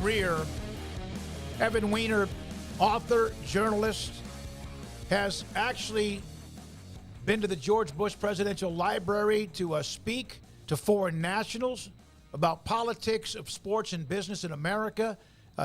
career. Evan Weiner, author, journalist, has actually been to the George Bush Presidential Library to speak to foreign nationals about politics of sports and business in America.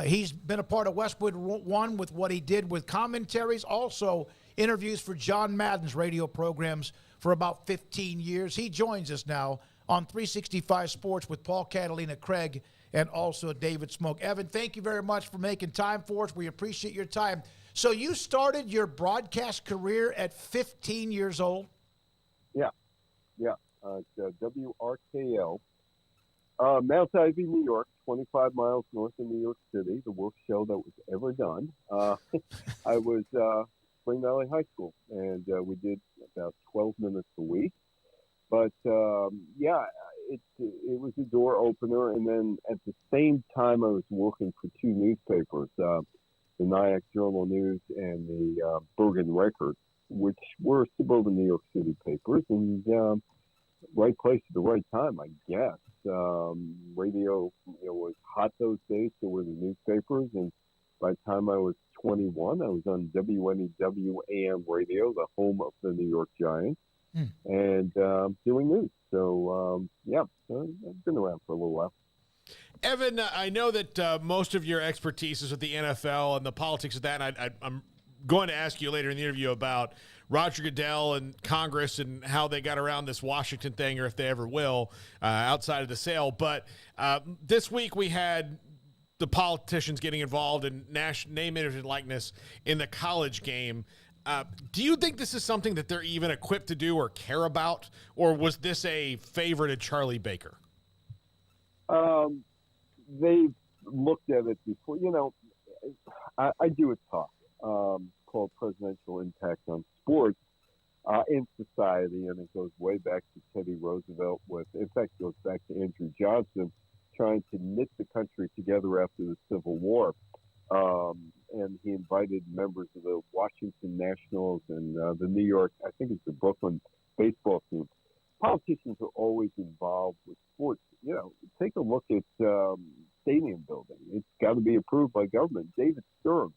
He's been a part of Westwood One with what he did with commentaries, also interviews for John Madden's radio programs for about 15 years. He joins us now on 365 Sports with Paul Catalina, Craig, and also David Smoak. Evan, thank you very much for making time for us. We appreciate your time. So you started your broadcast career at 15 years old? Yeah. WRKL. Mount Ivy, New York, 25 miles north of New York City, the worst show that was ever done. I was Spring Valley High School, and we did about 12 minutes a week. But, it was a door opener, and then at the same time I was working for two newspapers, the Nyack Journal News and the Bergen Record, which were suburban New York City papers, and right place at the right time, I guess. Radio was hot those days, so were the newspapers, and by the time I was 21, I was on WNEW AM radio, the home of the New York Giants, and doing news. So, I've been around for a little while. Evan, I know that most of your expertise is with the NFL and the politics of that, and I'm going to ask you later in the interview about Roger Goodell and Congress and how they got around this Washington thing, or if they ever will, outside of the sale. But this week we had the politicians getting involved in name, image, and likeness in the college game. Do you think this is something that they're even equipped to do or care about, or was this a favor to Charlie Baker? They've looked at it before. I do a talk called Presidential Impact on Sports in Society, and it goes way back to Teddy Roosevelt. In fact, it goes back to Andrew Johnson trying to knit the country together after the Civil War. And he invited members of the Washington Nationals and the New York, I think it's the Brooklyn baseball team. Politicians are always involved with sports. Take a look at stadium building. It's got to be approved by government. David Stern,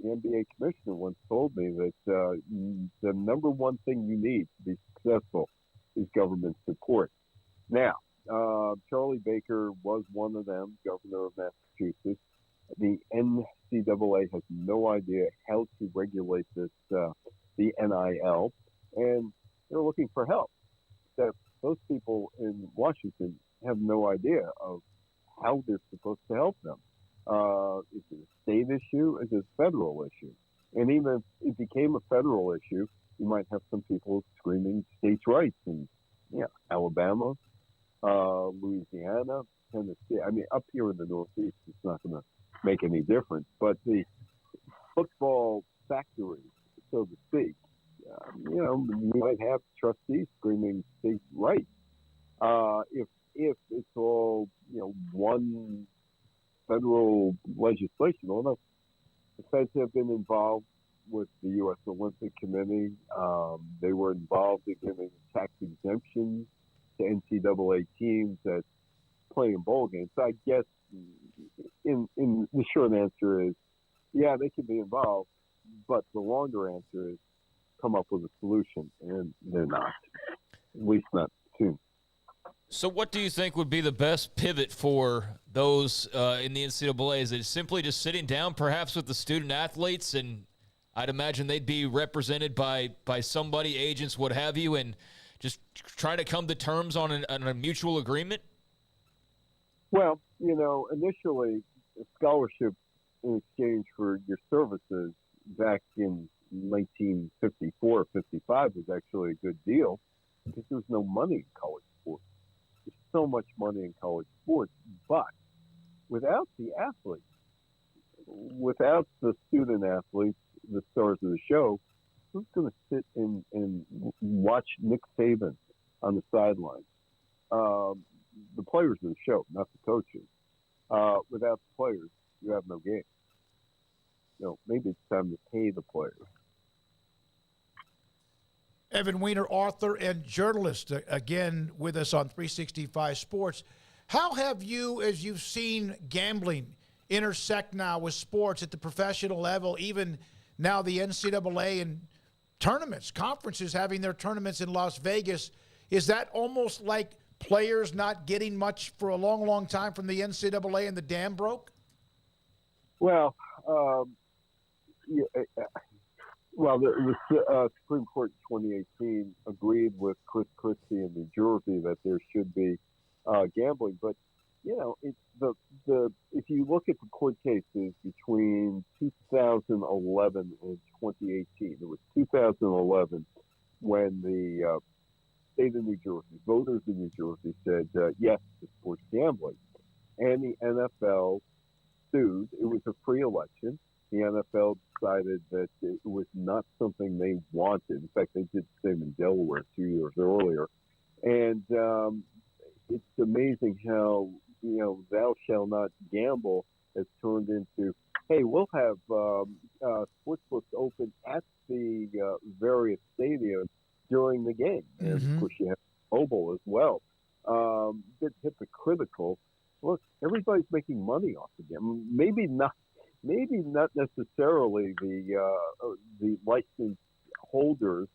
the NBA commissioner, once told me that the number one thing you need to be successful is government support. Now, Charlie Baker was one of them, governor of Massachusetts. The NCAA has no idea how to regulate this, the NIL, and they're looking for help. So those people in Washington have no idea of how they're supposed to help them. Is it a state issue? Is it a federal issue? And even if it became a federal issue, you might have some people screaming states' rights in Alabama, Louisiana, Tennessee. I mean, up here in the Northeast, it's not going to make any difference. But the football factory, so to speak, you might have trustees screaming states' rights. If it's all, one federal legislation, although the feds have been involved with the U.S. Olympic Committee. They were involved in giving tax exemptions to NCAA teams that play in bowl games. So I guess in the short answer is, yeah, they can be involved, but the longer answer is come up with a solution, and they're not, at least not soon. So what do you think would be the best pivot for those in the NCAA? Is it simply just sitting down perhaps with the student athletes, and I'd imagine they'd be represented by somebody, agents, what have you, and just trying to come to terms on a mutual agreement? Well, initially, a scholarship in exchange for your services back in 1954 or 55 was actually a good deal because there was no money in college sports. There's so much money in college sports, but without the athletes, without the student athletes, the stars of the show, who's going to sit and watch Nick Saban on the sideline? The players of the show, not the coaches. Without the players, you have no game. Maybe it's time to pay the players. Evan Weiner, author and journalist, again with us on 365 Sports. How have you, as you've seen gambling intersect now with sports at the professional level, even now the NCAA and tournaments, conferences having their tournaments in Las Vegas. Is that almost like players not getting much for a long, long time from the NCAA and the dam broke? Well, the Supreme Court in 2018 agreed with Chris Christie in New Jersey that there should be gambling, but it's if you look at the court cases between 2011 and 2018, it was 2011 when the state of New Jersey, voters in New Jersey said yes to sports gambling, and the NFL sued. It was a free election. The NFL decided that it was not something they wanted. In fact, they did the same in Delaware 2 years earlier. And it's amazing how, thou shall not gamble has turned into, hey, we'll have sports books open at the various stadiums during the game. And, of course, you have mobile as well. Bit hypocritical. Look, everybody's making money off the game. Maybe not necessarily the license holders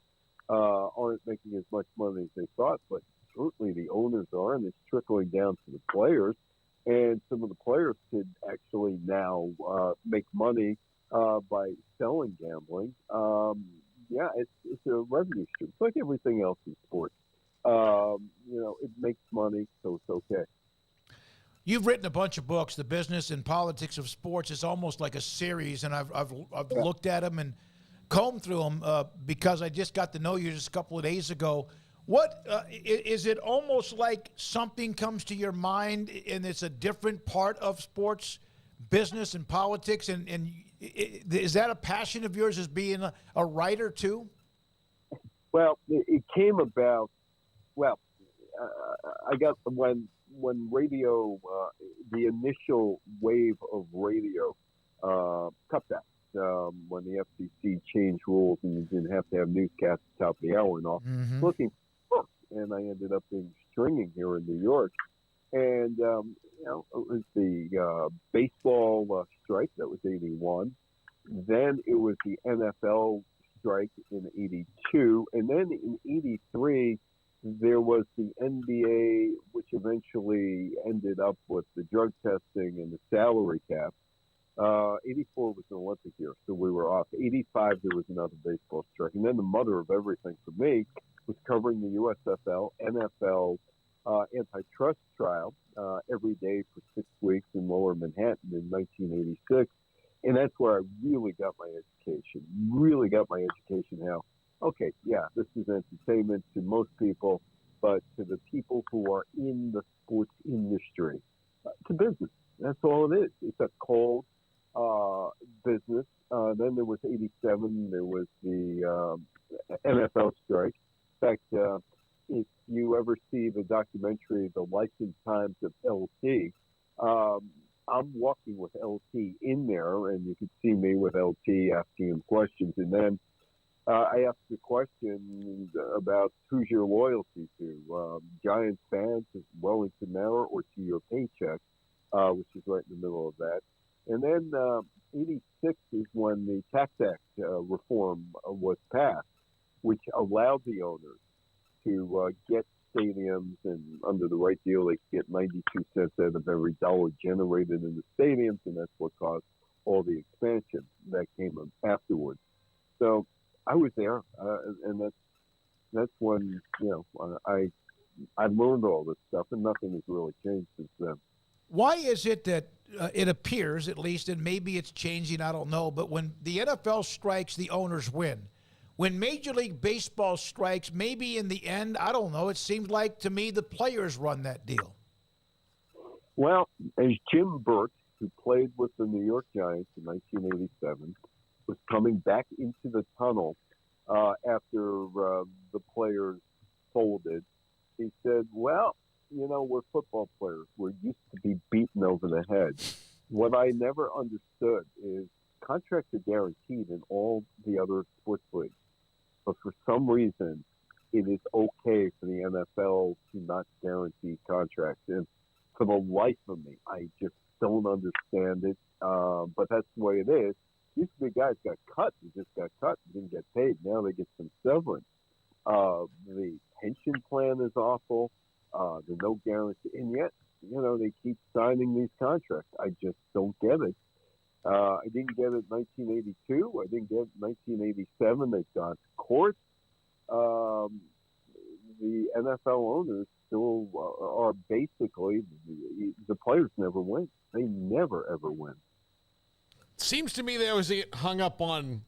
aren't making as much money as they thought, but certainly the owners are, and it's trickling down to the players. And some of the players could actually now make money by selling gambling. It's a revenue stream. It's like everything else in sports. It makes money, so it's okay. You've written a bunch of books. The Business and Politics of Sports is almost like a series, and I've looked at them and combed through them because I just got to know you just a couple of days ago. What is it? Almost like something comes to your mind, and it's a different part of sports, business, and politics. And is that a passion of yours, as being a writer too? Well, it came about. Well, I got when radio, the initial wave of radio cutbacks, when the FCC changed rules and you didn't have to have newscasts at the top of the hour and all, looking for books. And I ended up being stringing here in New York. And, it was the baseball strike. That was 81. Then it was the NFL strike in 82. And then in 83, there was the NBA, which eventually ended up with the drug testing and the salary cap. 84 was an Olympic year, so we were off. 85, there was another baseball strike. And then the mother of everything for me was covering the USFL, NFL antitrust trial every day for 6 weeks in Lower Manhattan in 1986. And that's where I really got my education, how, okay, yeah, this is entertainment to most people, but to the people who are in the sports industry, it's a business. That's all it is. It's a cold business. Then there was 87. There was the NFL strike. In fact, if you ever see the documentary, The Life and Times of LT, I'm walking with LT in there, and you could see me with LT asking him questions. And then I asked the question about who's your loyalty to, Giants fans, Wellington Manor, or to your paycheck, which is right in the middle of that. And then 86 is when the Tax Act reform was passed, which allowed the owners to get stadiums, and under the right deal, they could get 92 cents out of every dollar generated in the stadiums, and that's what caused all the expansion that came afterwards. So I was there, and that's when I learned all this stuff, and nothing has really changed since then. Why is it that it appears, at least, and maybe it's changing, I don't know, but when the NFL strikes, the owners win. When Major League Baseball strikes, maybe in the end, I don't know, it seems like to me the players run that deal. Well, as Jim Burt, who played with the New York Giants in 1987, was coming back into the tunnel after the players folded, he said, well, we're football players. We're used to be beaten over the head. What I never understood is contracts are guaranteed in all the other sports leagues. But for some reason, it is okay for the NFL to not guarantee contracts. And for the life of me, I just don't understand it. But that's the way it is. Used to be guys got cut, and just got cut, and didn't get paid. Now they get some severance. The pension plan is awful. There's no guarantee, and yet, they keep signing these contracts. I just don't get it. I didn't get it in 1982. I didn't get it in 1987. They've gone to court. The NFL owners still are basically, the players never win. They never, ever win. Seems to me they always get hung up on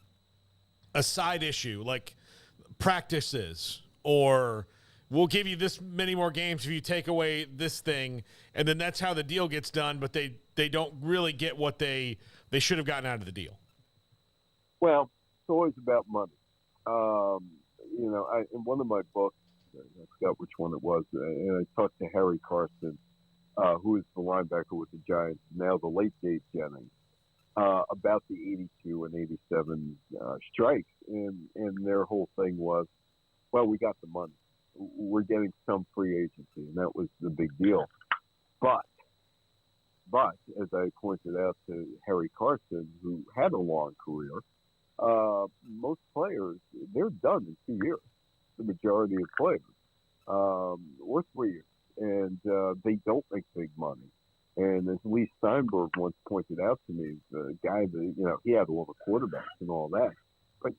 a side issue, like practices, or we'll give you this many more games if you take away this thing, and then that's how the deal gets done, but they don't really get what they should have gotten out of the deal. Well, it's always about money. In one of my books, I forgot which one it was, and I talked to Harry Carson, who is the linebacker with the Giants, now the late Dave Jennings, about the 82 and 87 strikes. And their whole thing was, well, we got the money. We're getting some free agency, and that was the big deal. But as I pointed out to Harry Carson, who had a long career, most players, they're done in 2 years. The majority of players, or 3 years, and they don't make big money. And as Lee Steinberg once pointed out to me, the guy that, he had all the quarterbacks and all that, but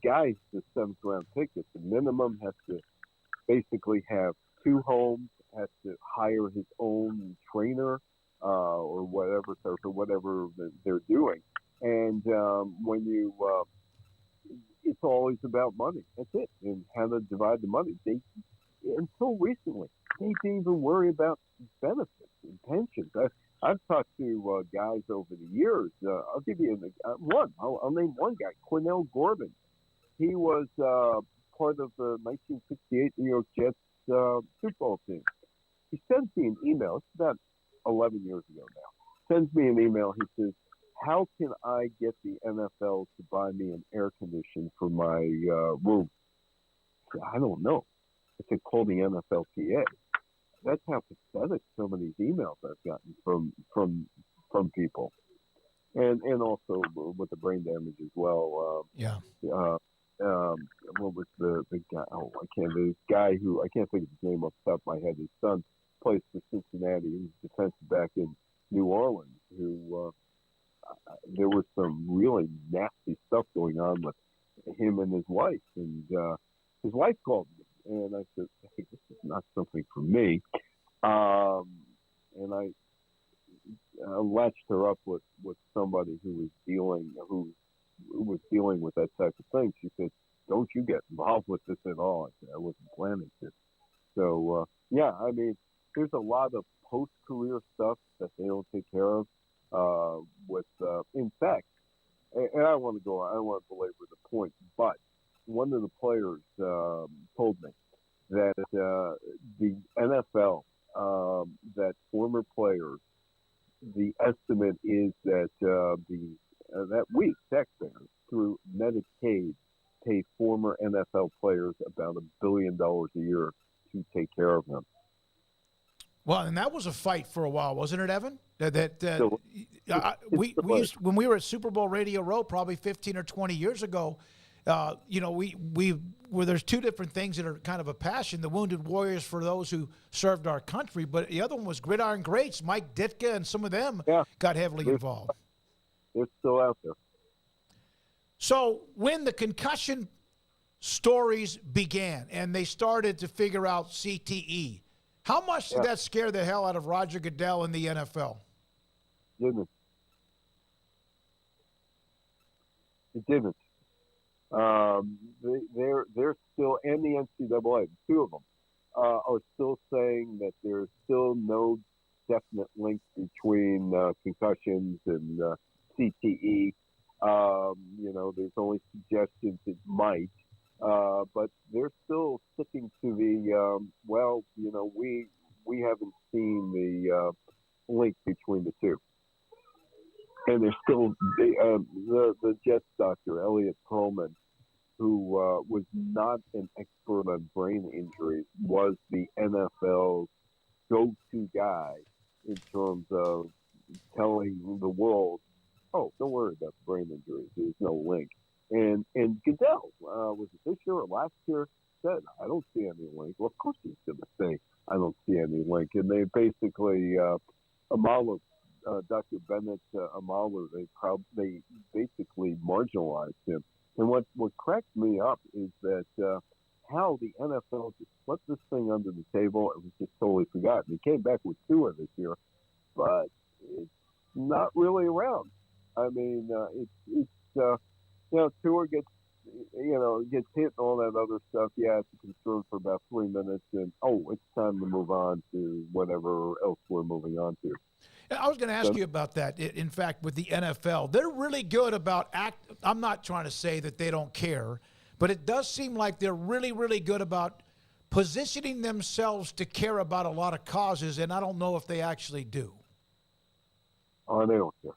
guys, the 7th round pick at the minimum has to basically have 2 homes, has to hire his own trainer, or whatever, for whatever they're doing. And when you, it's always about money. That's it. And how to divide the money. Until recently, they didn't even worry about benefits and pensions. I've talked to guys over the years. I'll give you one. I'll name one guy, Cornell Gordon. He was part of the 1968 New York Jets Super Bowl team. He sends me an email. It's about 11 years ago now. Sends me an email. He says, how can I get the NFL to buy me an air condition for my room? I don't know. I said, call the NFLPA. That's how pathetic some of these emails I've gotten from people. And also with the brain damage as well. What was the guy? Oh, the guy who, I can't think of his name off the top of my head. His son plays for Cincinnati. He was defensive back in New Orleans, who there was some really nasty stuff going on with him and his wife. And his wife called me, and I said, hey, this is not something for me. And I latched her up with somebody who was dealing with that type of thing. She said, don't you get involved with this at all. I said, I wasn't planning to. So, there's a lot of post-career stuff that they don't take care of. In fact, and I don't want to belabor the point, but one of the players told me that the NFL, that former players, the estimate is that that we, taxpayers, through Medicaid, pay former NFL players about $1 billion a year to take care of them. Well, and that was a fight for a while, wasn't it, Evan? We used, when we were at Super Bowl Radio Row, probably 15 or 20 years ago. There's two different things that are kind of a passion: the Wounded Warriors for those who served our country, but the other one was Gridiron Greats. Mike Ditka and some of them got heavily involved. They're still out there. So when the concussion stories began and they started to figure out CTE, how much did that scare the hell out of Roger Goodell and the NFL? It didn't. They're still, and the NCAA, two of them, are still saying that there's still no definite link between concussions and CTE. There's only suggestions it might, but they're still sticking to the we haven't seen the link between the two. And there's still the Jets doctor, Elliot Perlman, who was not an expert on brain injuries, was the NFL's go-to guy in terms of telling the world oh, don't worry about the brain injury. There's no link. And Goodell, was it this year or last year, said, I don't see any link. Well, of course he's going to say, I don't see any link. And they basically, Amalu, Dr. Bennett Amalu, they basically marginalized him. And what cracked me up is that how the NFL just swept this thing under the table. It was just totally forgotten. He came back with Tua this year, but it's not really around. I mean, Tua gets hit and all that other stuff. Yeah, it's a concern for about 3 minutes, and it's time to move on to whatever else we're moving on to. I was going to ask you about that. In fact, with the NFL, they're really good about I'm not trying to say that they don't care, but it does seem like they're really, really good about positioning themselves to care about a lot of causes, and I don't know if they actually do. Oh, they don't care.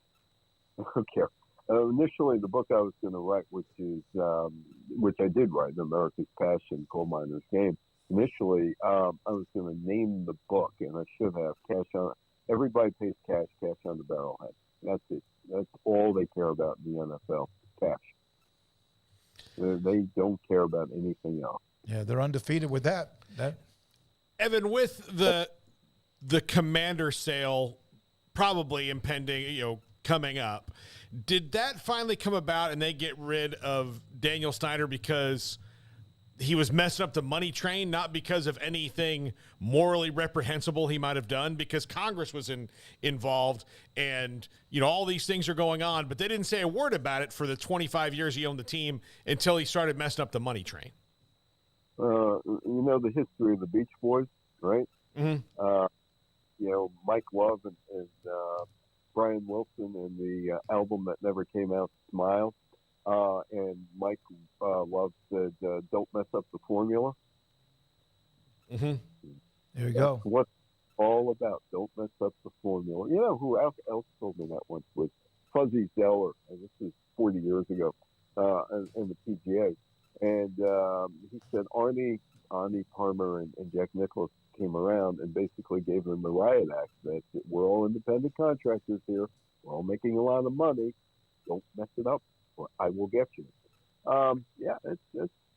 They don't care. Initially, the book I was going to write, which I did write, America's Passion, Coal Miner's Game. Initially, I was going to name the book, and I should have cash on. Everybody pays cash on the barrelhead. That's it. That's all they care about in the NFL, cash. They don't care about anything else. Yeah, they're undefeated with that. Evan, with the Commander sale probably impending, coming up, did that finally come about and they get rid of Daniel Snyder because he was messing up the money train, not because of anything morally reprehensible he might have done, because Congress was involved and, all these things are going on, but they didn't say a word about it for the 25 years he owned the team until he started messing up the money train? The history of the Beach Boys, right? Mm-hmm. Mike Love and Brian Wilson and the album that never came out, Smile. And Mike Love said, don't mess up the formula. Mm-hmm. There you go. What it's all about. Don't mess up the formula. You know who else told me that once was Fuzzy Zeller, and this is 40 years ago, in the PGA. And he said Arnie Palmer and Jack Nicklaus came around and basically gave them the riot act that we're all independent contractors here. We're all making a lot of money. Don't mess it up, or I will get you.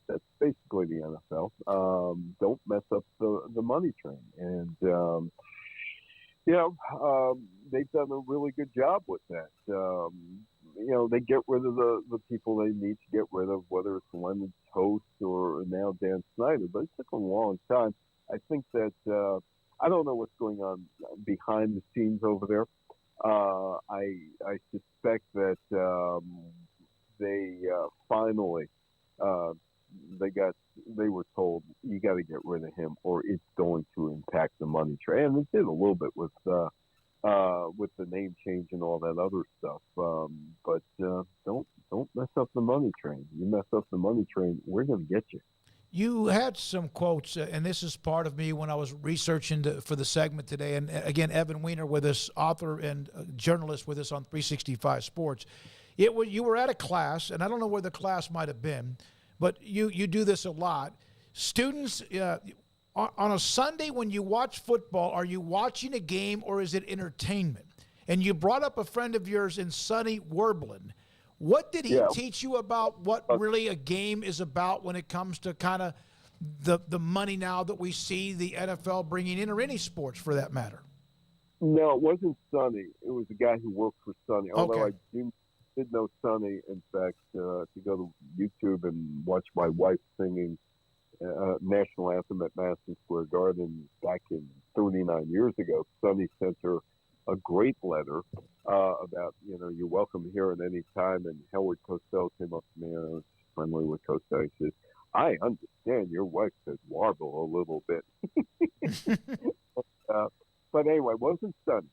That's basically the NFL. Don't mess up the money train. And, they've done a really good job with that. They get rid of the people they need to get rid of, whether it's Leonard Toast or now Dan Snyder. But it took a long time. I think that I don't know what's going on behind the scenes over there. I suspect that they finally they were told you got to get rid of him or it's going to impact the money train. And it did a little bit with the name change and all that other stuff. But don't mess up the money train. You mess up the money train, we're going to get you. You had some quotes, and this is part of me when I was researching for the segment today. And again, Evan Weiner with us, author and journalist with us on 365 Sports. You were at a class, and I don't know where the class might have been, but you do this a lot. Students, on a Sunday when you watch football, are you watching a game or is it entertainment? And you brought up a friend of yours in Sonny Werblin. What did he teach you about what really a game is about when it comes to kind of the money now that we see the NFL bringing in, or any sports for that matter? No, it wasn't Sonny. It was a guy who worked for Sonny. Although Okay. I did know Sonny, in fact, if you go to YouTube and watch my wife singing national anthem at Madison Square Garden back in 39 years ago, Sonny sent her a great letter about, you're welcome here at any time. And Howard Cosell came up to me, and I was friendly with Cosell. He says, I understand your wife says warble a little bit. But anyway, it wasn't Sonny.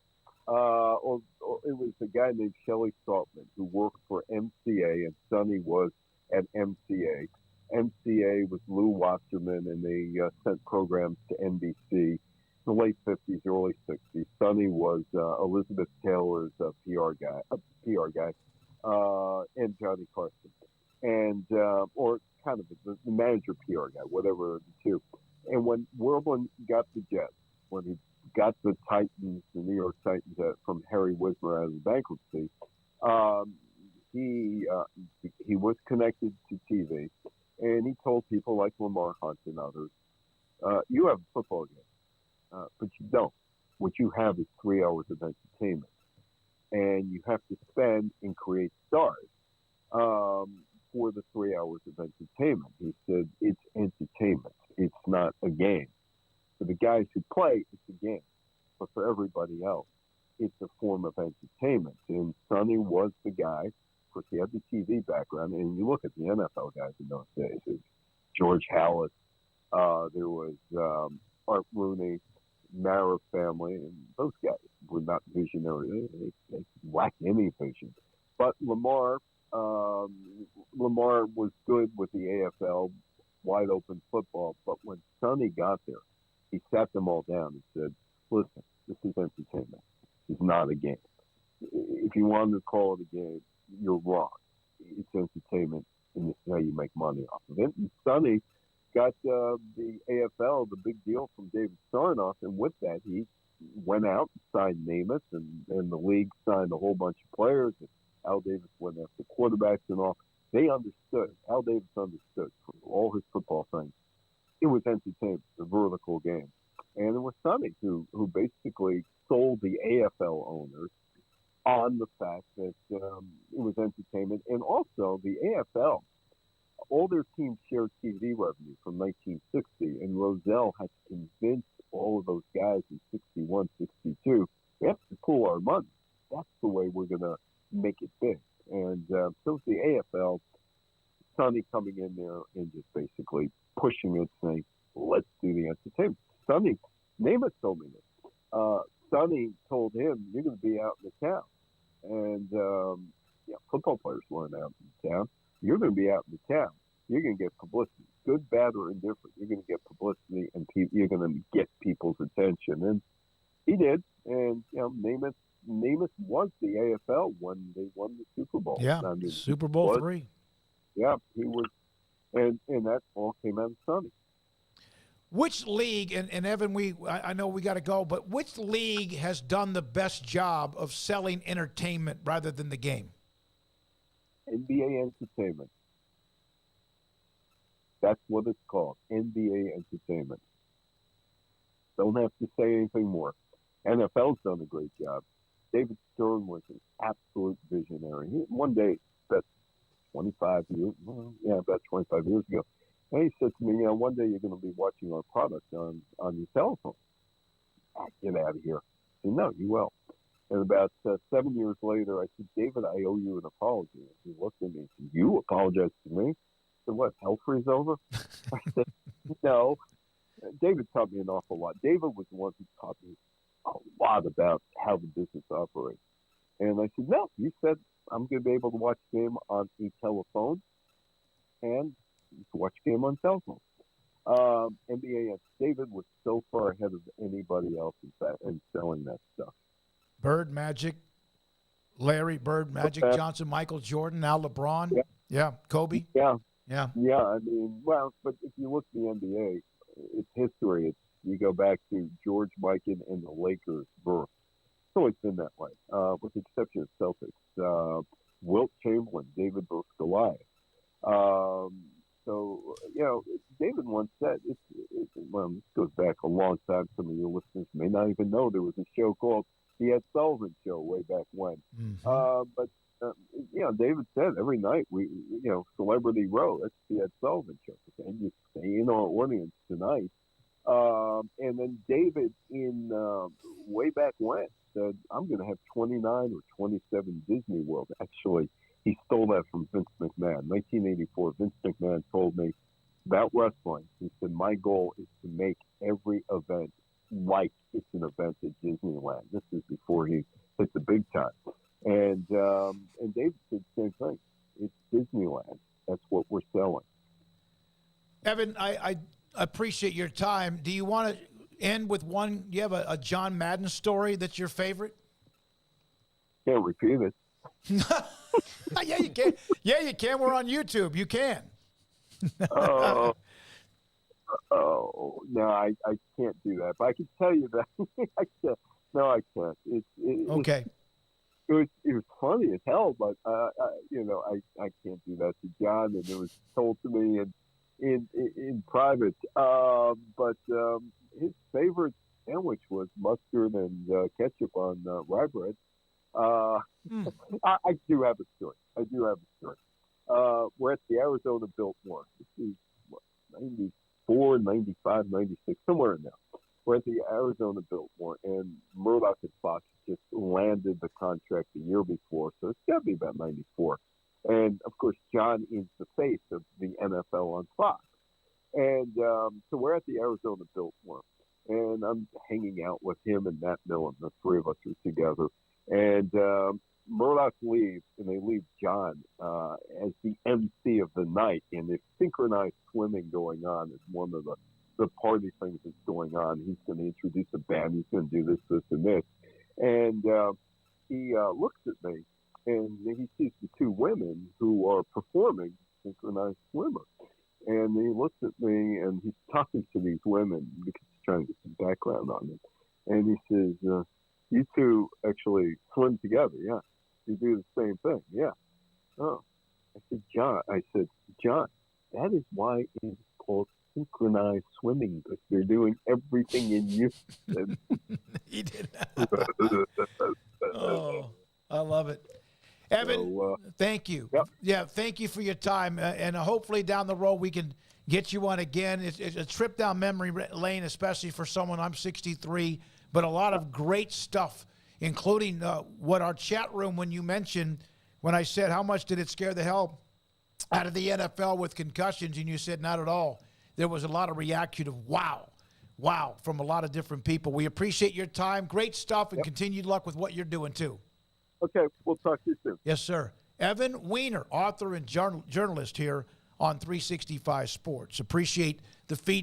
Or it was a guy named Shelley Saltman who worked for MCA, and Sonny was at MCA. MCA was Lou Wasserman, and they sent programs to NBC. The late 50s, early 60s. Sonny was Elizabeth Taylor's PR guy, and Johnny Carson, and or kind of the manager PR guy, whatever the two. And when Werblin got the Jets, when he got the Titans, the New York Titans, from Harry Wismer out of the bankruptcy, He was connected to TV, and he told people like Lamar Hunt and others, "You have a football game, but you don't. What you have is 3 hours of entertainment, and you have to spend and create stars for the 3 hours of entertainment." He said, "It's entertainment. It's not a game. For the guys who play, it's a game, but for everybody else, it's a form of entertainment." And Sonny was the guy. Of course, he had the TV background, and you look at the NFL guys in those days. It was George Halas, there was Art Rooney, Mara family, and those guys were not visionary. They lacked any vision. But Lamar was good with the AFL, wide open football. But when Sonny got there, he sat them all down and said, "Listen, this is entertainment. It's not a game. If you wanted to call it a game, you're wrong. It's entertainment, and this is how you make money off of it." And Sonny got the AFL, the big deal from David Sarnoff, and with that, he went out and signed Namath, and the league signed a whole bunch of players. And Al Davis went after quarterbacks and all. They understood. Al Davis understood from all his football things. It was entertainment, the vertical game. And it was Sonny who basically sold the AFL owners on the fact that it was entertainment. And also the AFL, all their teams shared TV revenue from 1960, and Rozelle had to convince all of those guys in 61, 62, we have to pool our money. That's the way we're going to make it big. And so it's the AFL, Sonny coming in there and just basically pushing it, saying, "Let's do the entertainment." Sonny, Namath told me this. Sonny told him, "You're going to be out in the town." And football players weren't out in the town. You're going to be out in the town. You're going to get publicity, good, bad, or indifferent. You're going to get publicity, and you're going to get people's attention. And he did. And Namath was the AFL when they won the Super Bowl. Yeah, I mean, Super Bowl III. Yeah, he was, and that all came out of Sonny. Which league, and Evan, I know we got to go, but which league has done the best job of selling entertainment rather than the game? NBA Entertainment. That's what it's called, NBA Entertainment. Don't have to say anything more. NFL's done a great job. David Stern was an absolute visionary. One day, about 25 years ago, and he said to me, "One day you're going to be watching our product on your telephone." Get out of here. I said, "No, you will." And about 7 years later, I said, "David, I owe you an apology." And he looked at me and said, "You apologize to me?" I said, "What, hell freeze over?" I said, "No." David taught me an awful lot. David was the one who taught me a lot about how the business operates. And I said, "No, you said I'm going to be able to watch the game on a telephone and watch the game on telephone." NBA, David was so far ahead of anybody else in selling that stuff. Bird, Magic, Larry Bird, Magic Johnson, Michael Jordan, now LeBron. Yeah, Kobe. Yeah. Yeah. I mean, well, but if you look at the NBA, it's history. You go back to George Mikan and the Lakers' birth. It's always been that way, with the exception of Celtics. Wilt Chamberlain, David versus Goliath. So, David once said, this goes back a long time. Some of your listeners may not even know there was a show called The Ed Sullivan Show way back when. Mm-hmm. But David said every night Celebrity Row, that's The Ed Sullivan Show. And you stay in our audience tonight. And then David way back when said, "I'm going to have 29 or 27 Disney World." Actually, he stole that from Vince McMahon. 1984, Vince McMahon told me about wrestling. He said, "My goal is to make every event like it's an event at Disneyland." This is before he hit the big time. And David said the same thing. It's Disneyland. That's what we're selling. Evan, I appreciate your time. Do you want to end with one? Do you have a John Madden story that's your favorite? Can't repeat it. Yeah, you can. Yeah, you can. We're on YouTube. You can. Oh, no, I can't do that. But I can tell you that. No, I can't. Okay. it was funny as hell, but I can't do that to John, and it was told to me in private. But his favorite sandwich was mustard and ketchup on rye bread. I do have a story. We're at the Arizona Biltmore. This is 94, 95, 96, somewhere in there. We're at the Arizona Biltmore, and Murdoch and Fox just landed the contract the year before, so it's got to be about 94. And, of course, John is the face of the NFL on Fox. And so we're at the Arizona Biltmore, and I'm hanging out with him and Matt Millen. The three of us are together. And Murdoch leaves, and they leave John as the MC of the night. And there's synchronized swimming going on as one of the party things that's going on. He's going to introduce a band. He's going to do this, and this. And he looks at me, and he sees the two women who are performing synchronized swimmer. And he looks at me, and he's talking to these women because he's trying to get some background on them. And he says, you two actually swim together, yeah. You do the same thing, yeah. Oh. I said, John, that is why it's called synchronized swimming, because they're doing everything in unison. He did. Oh, I love it. Evan, thank you. Yep. Yeah, thank you for your time. And hopefully down the road we can get you on again. It's a trip down memory lane, especially for someone. I'm 63, but a lot of great stuff, including what our chat room, when you mentioned, when I said, how much did it scare the hell out of the NFL with concussions? And you said, not at all. There was a lot of reaction of wow, from a lot of different people. We appreciate your time. Great stuff, and continued luck with what you're doing, too. Okay, we'll talk to you soon. Yes, sir. Evan Weiner, author and journalist here on 365 Sports. Appreciate the feedback.